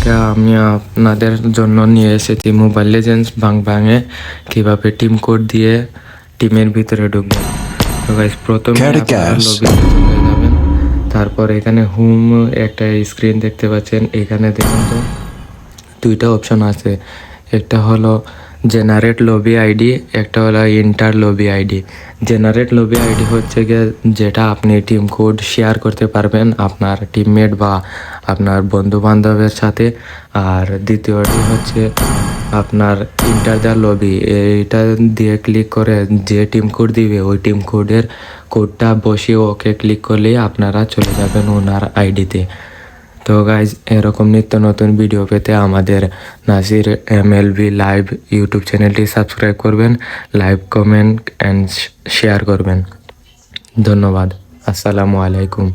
আজকে আমি আপনাদের জন্য নিয়ে এসেছি মোবাইল লেজেন্ডস ভাঙে কীভাবে টিম কোড দিয়ে টিমের ভিতরে ঢুকবেন। তো গাইস প্রথমে আপনারা লবিতে চলে যাবেন, তারপর এখানে হোম একটা স্ক্রিন দেখতে পাচ্ছেন। এখানে দেখুন তো দুইটা অপশন আছে, একটা হলো জেনারেট লবি আইডি, একটা হলো inter lobby ID. Generate lobby ID হচ্ছে গিয়ে যেটা আপনি টিম কোড শেয়ার করতে পারবেন আপনার টিমমেট বা আপনার বন্ধু বান্ধবের সাথে। আর দ্বিতীয়টি হচ্ছে আপনার ইন্টার দ্য লবি, এইটা দিয়ে ক্লিক করে যে টিম কোড দিবে ওই টিম কোডের কোডটা বসিয়ে ওকে ক্লিক করলেই আপনারা চলে যাবেন ওনার আইডিতে। তো গাইজ এরকম নিত্য নতুন ভিডিও পেতে আমাদের নাসির MLB লাইভ ইউটিউব চ্যানেলটি সাবস্ক্রাইব করবেন, লাইভ কমেন্ট অ্যান্ড শেয়ার করবেন। ধন্যবাদ। আসসালামু আলাইকুম।